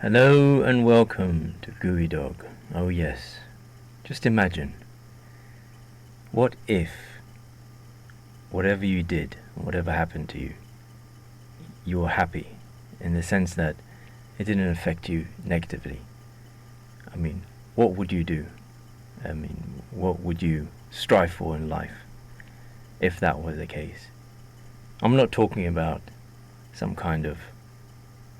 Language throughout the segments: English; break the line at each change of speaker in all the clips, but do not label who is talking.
Hello and welcome to GUI.dog. Oh yes, just imagine, what if whatever you did, whatever happened to you, you were happy in the sense that it didn't affect you negatively? I mean, what would you do? I mean, what would you strive for in life if that were the case? I'm not talking about some kind of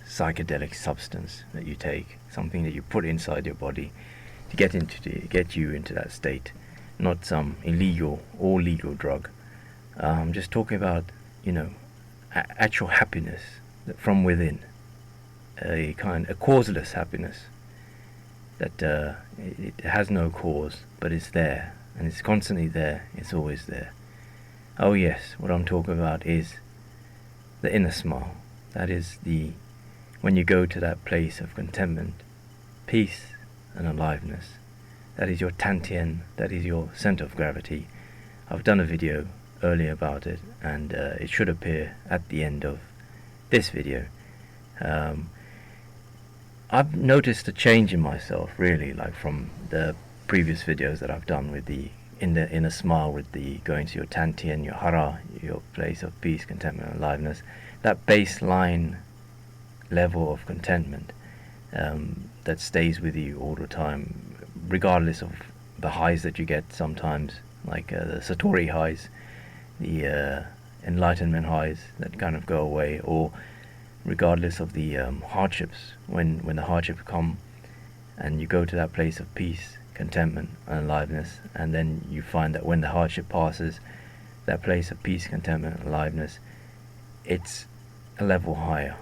psychedelic substance that you take, something that you put inside your body to get you into that state, not some illegal or legal drug. I'm just talking about, actual happiness from within, a causeless happiness that it has no cause, but it's there, and it's constantly there. It's always there. Oh yes, what I'm talking about is the inner smile. That is when you go to that place of contentment, peace and aliveness. That is your Tantien, that is your center of gravity. I've done a video earlier about it, and it should appear at the end of this video. I've noticed a change in myself, really, like from the previous videos that I've done with the inner smile, with the going to your Tantien, your Hara, your place of peace, contentment and aliveness. That baseline level of contentment that stays with you all the time, regardless of the highs that you get sometimes, like the Satori highs, the enlightenment highs that kind of go away, or regardless of the hardships, when the hardships come and you go to that place of peace, contentment and aliveness, and then you find that when the hardship passes, that place of peace, contentment and aliveness, it's a level higher.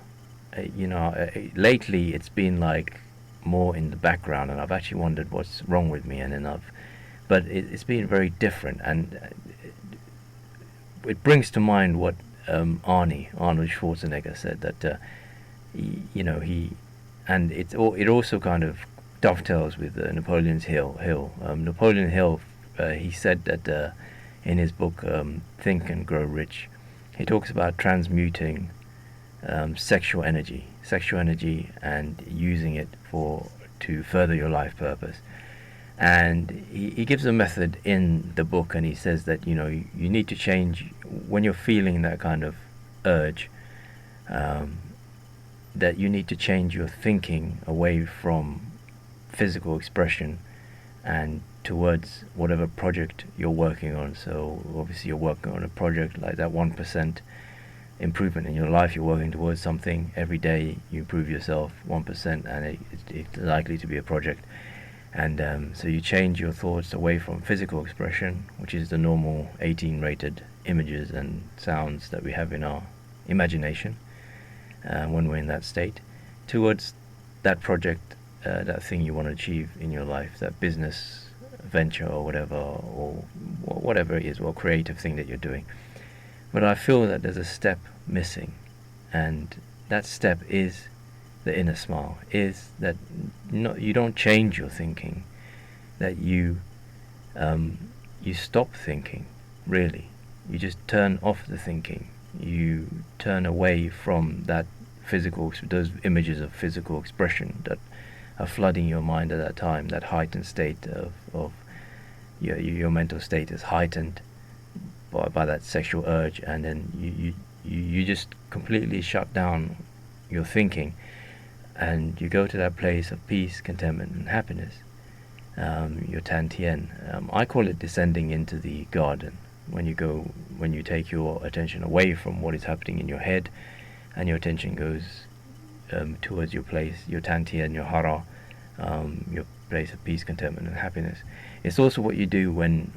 Lately it's been like more in the background, and I've actually wondered what's wrong with me, but it's been very different, and it brings to mind what Arnold Schwarzenegger said, that it also kind of dovetails with Napoleon Hill. Napoleon Hill, he said that in his book Think and Grow Rich, he talks about transmuting sexual energy, and using it to further your life purpose. And he gives a method in the book, and he says that you need to change when you're feeling that kind of urge, that you need to change your thinking away from physical expression and towards whatever project you're working on. So obviously you're working on a project like that 1% improvement in your life. You're working towards something every day. You improve yourself 1%, and it's likely to be a project. And so you change your thoughts away from physical expression, which is the normal 18 rated images and sounds that we have in our imagination when we're in that state, towards that project, that thing you want to achieve in your life, that business venture or whatever it is, or creative thing that you're doing. But I feel that there's a step missing, and that step is the inner smile, is that you don't change your thinking, that you stop thinking, really. You just turn off the thinking. You turn away from those images of physical expression that are flooding your mind at that time, that heightened state of your mental state is heightened by that sexual urge, and then you just completely shut down your thinking, and you go to that place of peace, contentment and happiness, your Tantien. I call it descending into the garden, when you take your attention away from what is happening in your head, and your attention goes towards your place, your Tantien, your Hara, your place of peace, contentment and happiness. It's also what you do when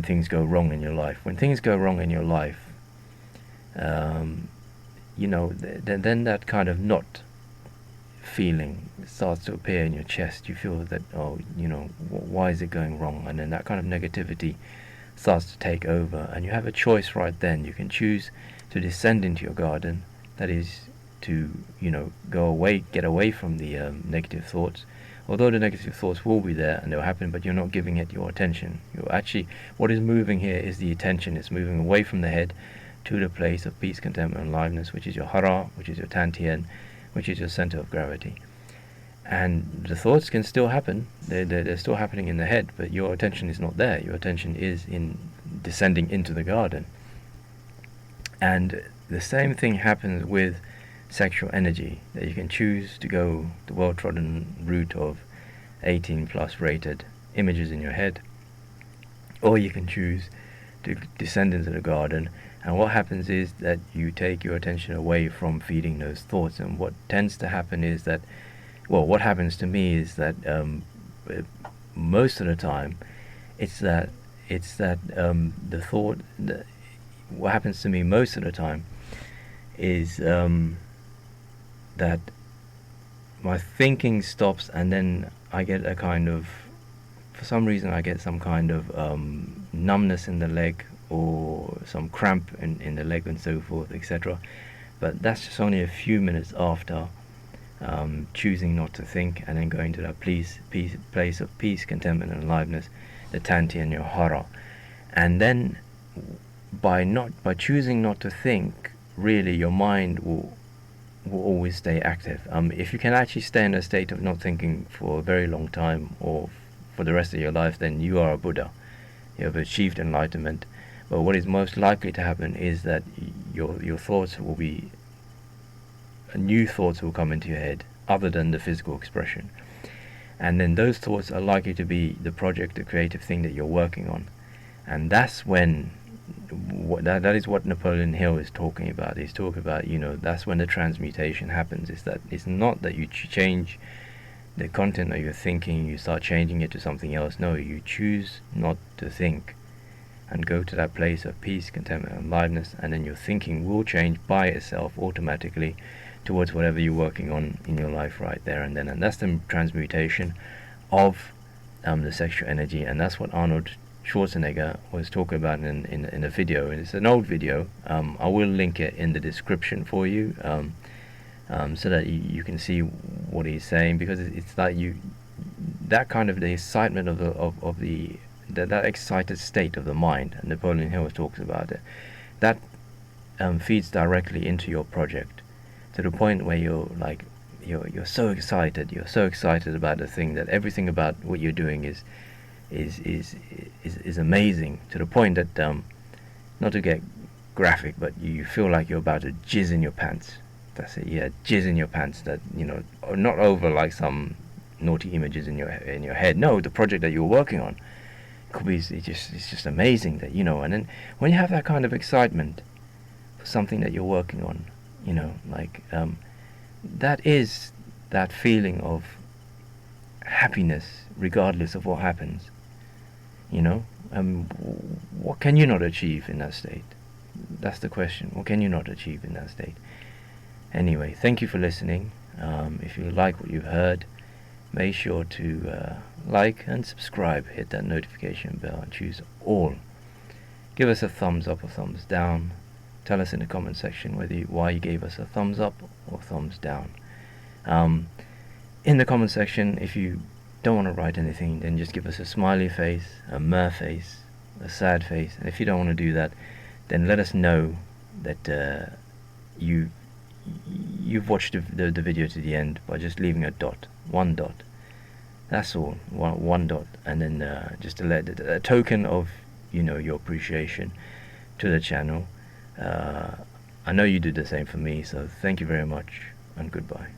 things go wrong in your life. When things go wrong in your life, then that kind of not feeling starts to appear in your chest. You feel that, why is it going wrong? And then that kind of negativity starts to take over, and you have a choice right then. You can choose to descend into your garden, that is to get away from the negative thoughts, although the negative thoughts will be there and they'll happen, but you're not giving it your attention. What is moving here is the attention. It's moving away from the head to the place of peace, contentment and aliveness, which is your Hara, which is your Tantien, which is your center of gravity. And the thoughts can still happen. They're still happening in the head, but your attention is not there. Your attention is in descending into the garden. And the same thing happens with sexual energy, that you can choose to go the well-trodden route of 18 plus rated images in your head, or you can choose to descend into the garden. And what happens is that you take your attention away from feeding those thoughts. And what tends to happen is that, well, what happens to me is that most of the time, it's that the thought. What happens to me most of the time is that my thinking stops, and then I get a kind of, for some reason, I get some kind of numbness in the leg, or some cramp in the leg and so forth, etc. But that's just only a few minutes after choosing not to think, and then going to that place of peace, contentment and aliveness, the tanti and your hara. And then by choosing not to think, really your mind will always stay active. If you can actually stay in a state of not thinking for a very long time, or for the rest of your life, then you are a Buddha. You have achieved enlightenment. But what is most likely to happen is that your thoughts will be, new thoughts will come into your head other than the physical expression, and then those thoughts are likely to be the project, the creative thing that you're working on. And that's when that is what Napoleon Hill is talking about. He's talking about, that's when the transmutation happens. Is that it's not that you change the content of your thinking, you start changing it to something else. No, you choose not to think and go to that place of peace, contentment and aliveness, and then your thinking will change by itself automatically towards whatever you're working on in your life right there and then. And that's the transmutation of the sexual energy. And that's what Arnold Schwarzenegger was talking about in a video. It's an old video. I will link it in the description for you, so that you can see what he's saying, because it's like that kind of the excitement of that excited state of the mind, and Napoleon Hill talks about it, that feeds directly into your project, to the point where you're so excited about the thing, that everything about what you're doing is amazing, to the point that, not to get graphic, but you feel like you're about to jizz in your pants. That's it, yeah, jizz in your pants. That, not over like some naughty images in your head. No, the project that you're working on could be, it's just amazing that, and then when you have that kind of excitement for something that you're working on, that is that feeling of happiness regardless of what happens. What can you not achieve in that state? That's the question. What can you not achieve in that state? Anyway, thank you for listening. If you like what you've heard, make sure to like and subscribe. Hit that notification bell and choose all. Give us a thumbs up or thumbs down. Tell us in the comment section why you gave us a thumbs up or thumbs down. In the comment section, if you don't want to write anything, then just give us a smiley face, a mer face, a sad face. And if you don't want to do that, then let us know that you've watched the video to the end by just leaving a dot, one dot. That's all, one dot, and then just to let a token of your appreciation to the channel. I know you did the same for me, so thank you very much, and goodbye.